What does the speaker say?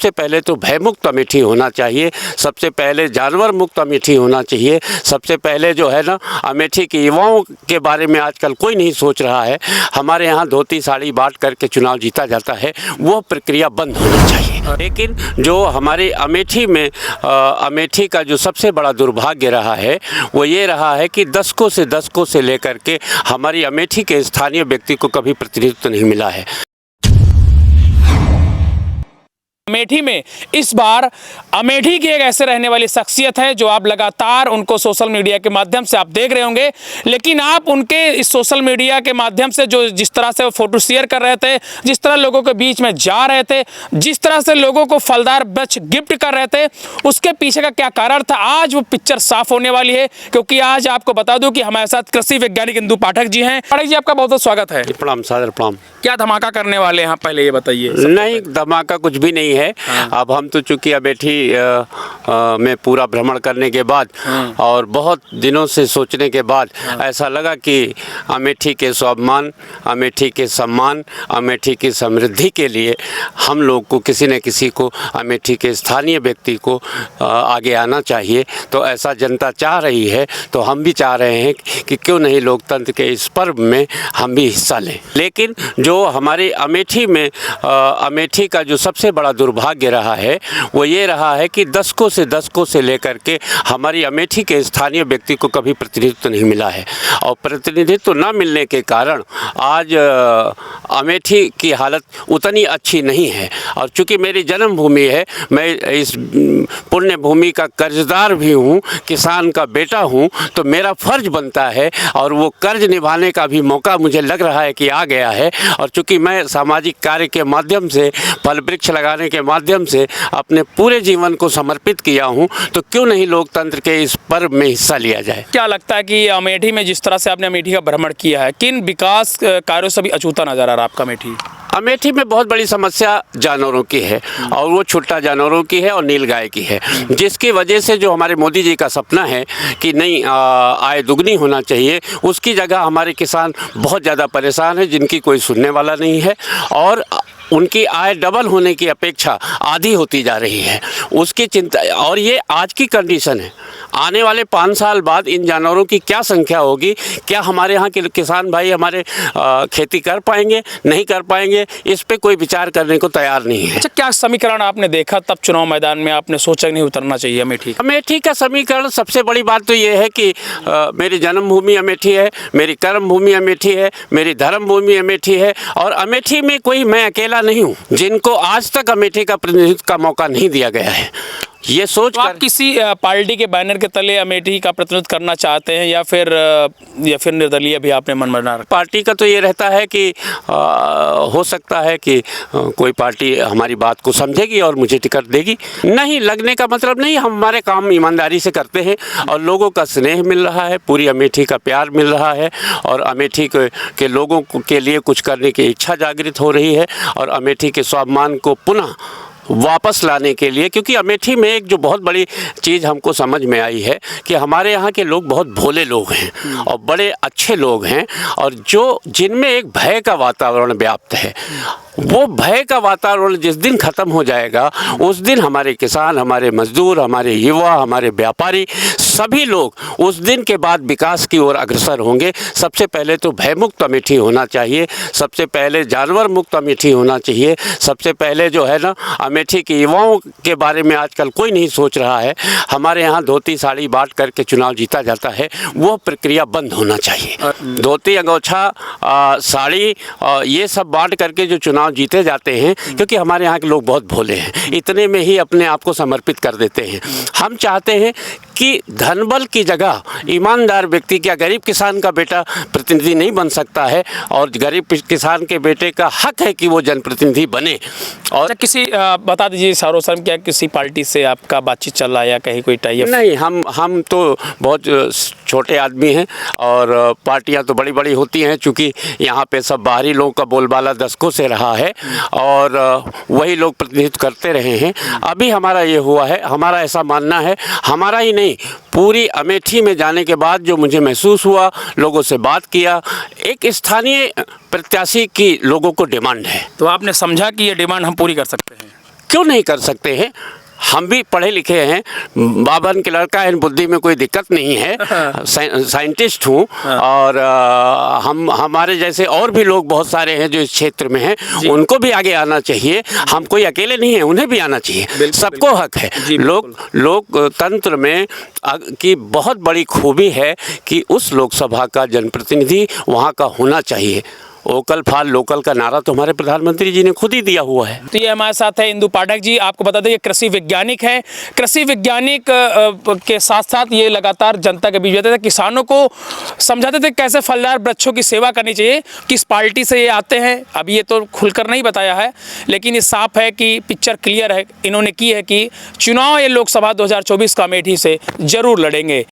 सबसे पहले तो भयमुक्त अमेठी होना चाहिए, सबसे पहले जानवर मुक्त अमेठी होना चाहिए, सबसे पहले जो है ना अमेठी के युवाओं के बारे में आजकल कोई नहीं सोच रहा है। हमारे यहाँ धोती साड़ी बांट करके चुनाव जीता जाता है, वो प्रक्रिया बंद होनी चाहिए। लेकिन जो हमारे अमेठी में अमेठी का जो सबसे बड़ा दुर्भाग्य रहा है वो ये रहा है कि दशकों से लेकर के हमारी अमेठी के स्थानीय व्यक्ति को कभी प्रतिनिधित्व नहीं मिला है। अमेठी में इस बार अमेठी की एक ऐसे रहने वाली शख्सियत है जो आप लगातार उनको सोशल मीडिया के माध्यम से आप देख रहे होंगे, लेकिन आप उनके इस सोशल मीडिया के माध्यम से जो जिस तरह से वो फोटो शेयर कर रहे थे, जिस तरह लोगों के बीच में जा रहे थे, जिस तरह से लोगों को फलदार वृक्ष गिफ्ट कर रहे थे, उसके पीछे का क्या कारण था, आज वो पिक्चर साफ होने वाली है। क्योंकि आज आपको बता दूं कि हमारे साथ कृषि वैज्ञानिक इंदु पाठक जी हैं। पाठक जी, आपका बहुत बहुत स्वागत है। प्रणाम सादर प्रणाम। क्या धमाका करने वाले हैं, पहले ये बताइए। नहीं, धमाका कुछ भी नहीं है। अब हम तो चूंकि अमेठी में पूरा भ्रमण करने के बाद और बहुत दिनों से सोचने के बाद ऐसा लगा कि अमेठी के स्वाभिमान, अमेठी के सम्मान, अमेठी की समृद्धि के लिए हम लोग को किसी न किसी को अमेठी के स्थानीय व्यक्ति को आगे आना चाहिए। तो ऐसा जनता चाह रही है तो हम भी चाह रहे हैं कि क्यों नहीं लोकतंत्र के इस पर्व में हम भी हिस्सा लें। लेकिन जो हमारे अमेठी में अमेठी का जो सबसे बड़ा दुर्भाग्य रहा है वो ये रहा है कि दशकों से लेकर के हमारी अमेठी के स्थानीय व्यक्ति को कभी प्रतिनिधित्व नहीं मिला है। और प्रतिनिधित्व न मिलने के कारण आज अमेठी की हालत उतनी अच्छी नहीं है। और चूँकि मेरी जन्मभूमि है, मैं इस पुण्य भूमि का कर्जदार भी हूँ, किसान का बेटा हूँ, तो मेरा फर्ज बनता है और वो कर्ज निभाने का भी मौका मुझे लग रहा है कि आ गया है। और चूँकि मैं सामाजिक कार्य के माध्यम से, फल वृक्ष लगाने के माध्यम से अपने पूरे जीवन को समर्पित किया हूँ, तो क्यों नहीं लोकतंत्र के इस पर्व में हिस्सा लिया जाए। क्या लगता है कि अमेठी में जिस तरह से आपने अमेठी का भ्रमण किया है, किन विकास कार्यों से भी अछूता नजर आ रहा है आपका अमेठी? अमेठी में बहुत बड़ी समस्या जानवरों की है और वो छुट्टा जानवरों की है और नीलगाय की है, जिसकी वजह से जो हमारे मोदी जी का सपना है कि नहीं आय दुगनी होना चाहिए, उसकी जगह हमारे किसान बहुत ज़्यादा परेशान हैं, जिनकी कोई सुनने वाला नहीं है और उनकी आय डबल होने की अपेक्षा आधी होती जा रही है, उसकी चिंता। और ये आज की कंडीशन है। आने वाले 5 साल बाद इन जानवरों की क्या संख्या होगी, क्या हमारे यहाँ के किसान भाई हमारे खेती कर पाएंगे, नहीं कर पाएंगे, इस पे कोई विचार करने को तैयार नहीं है। अच्छा, क्या समीकरण आपने देखा तब चुनाव मैदान में आपने सोचा नहीं उतरना चाहिए अमेठी? अमेठी का समीकरण सबसे बड़ी बात तो ये है कि मेरी जन्मभूमि अमेठी है, मेरी कर्म भूमि अमेठी है, मेरी धर्म भूमि अमेठी है और अमेठी में कोई मैं अकेला नहीं हूँ जिनको आज तक अमेठी का प्रतिनिधित्व का मौका नहीं दिया गया है। ये सोच तो आप किसी पार्टी के बैनर के तले अमेठी का प्रतिनिधित्व करना चाहते हैं या फिर निर्दलीय भी आपने मन बना रखा? पार्टी का तो ये रहता है कि हो सकता है कि कोई पार्टी हमारी बात को समझेगी और मुझे टिकट देगी। नहीं, लगने का मतलब नहीं, हम हमारे काम ईमानदारी से करते हैं और लोगों का स्नेह मिल रहा है, पूरी अमेठी का प्यार मिल रहा है और अमेठी के लोगों के लिए कुछ करने की इच्छा जागृत हो रही है और अमेठी के स्वाभिमान को पुनः वापस लाने के लिए। क्योंकि अमेठी में एक जो बहुत बड़ी चीज़ हमको समझ में आई है कि हमारे यहाँ के लोग बहुत भोले लोग हैं और बड़े अच्छे लोग हैं और जिनमें एक भय का वातावरण व्याप्त है। वो भय का वातावरण जिस दिन ख़त्म हो जाएगा उस दिन हमारे किसान, हमारे मजदूर, हमारे युवा, हमारे व्यापारी सभी लोग उस दिन के बाद विकास की ओर अग्रसर होंगे। सबसे पहले तो भयमुक्त अमेठी होना चाहिए, सबसे पहले जानवर मुक्त अमेठी होना चाहिए, सबसे पहले जो है ना अमेठी के युवाओं के बारे में आजकल कोई नहीं सोच रहा है। हमारे यहाँ धोती साड़ी बांट करके चुनाव जीता जाता है, वो प्रक्रिया बंद होना चाहिए। धोती अंगोछा साड़ी ये सब बांट करके जो चुनाव जीते जाते हैं, क्योंकि हमारे यहाँ के लोग बहुत भोले हैं, इतने में ही अपने आप को समर्पित कर देते हैं। हम चाहते हैं कि धनबल की जगह ईमानदार व्यक्ति, क्या गरीब किसान का बेटा प्रतिनिधि नहीं बन सकता है और गरीब किसान के बेटे का हक है कि वो जनप्रतिनिधि बने। और किसी बता दीजिए सारों क्या किसी पार्टी से आपका बातचीत चल रहा है या कहीं कोई टाई अप? नहीं, हम तो बहुत छोटे आदमी हैं और पार्टियां तो बड़ी बड़ी होती हैं, चूँकि यहाँ पे सब बाहरी लोगों का बोलबाला दशकों से रहा है और वही लोग प्रतिनिधित्व करते रहे हैं। अभी हमारा ये हुआ है, हमारा ऐसा मानना है, हमारा ही नहीं पूरी अमेठी में जाने के बाद जो मुझे महसूस हुआ, लोगों से बात किया, एक स्थानीय प्रत्याशी की लोगों को डिमांड है। तो आपने समझा कि ये डिमांड हम पूरी कर सकते हैं? क्यों नहीं कर सकते हैं? हम भी पढ़े लिखे हैं, बाबन के लड़का है, बुद्धि में कोई दिक्कत नहीं है, साइंटिस्ट हूँ और हमारे जैसे और भी लोग बहुत सारे हैं जो इस क्षेत्र में हैं, उनको भी आगे आना चाहिए। हम कोई अकेले नहीं हैं, उन्हें भी आना चाहिए, सबको हक है। लोकतंत्र में की बहुत बड़ी खूबी है कि उस लोकसभा का जनप्रतिनिधि वहाँ का होना चाहिए। वोकल फॉर लोकल का नारा तो हमारे प्रधानमंत्री जी ने खुद ही दिया हुआ है। तो ये हमारे साथ है इंदु पाठक जी। आपको बता दें ये कृषि वैज्ञानिक है। कृषि वैज्ञानिक के साथ साथ ये लगातार जनता के बीच रहते थे, किसानों को समझाते थे कैसे फलदार वृक्षों की सेवा करनी चाहिए। किस पार्टी से ये आते हैं अभी ये तो खुलकर नहीं बताया है, लेकिन ये साफ है कि पिक्चर क्लियर है इन्होंने की है कि चुनाव ये लोकसभा 2024 का अमेठी से जरूर लड़ेंगे।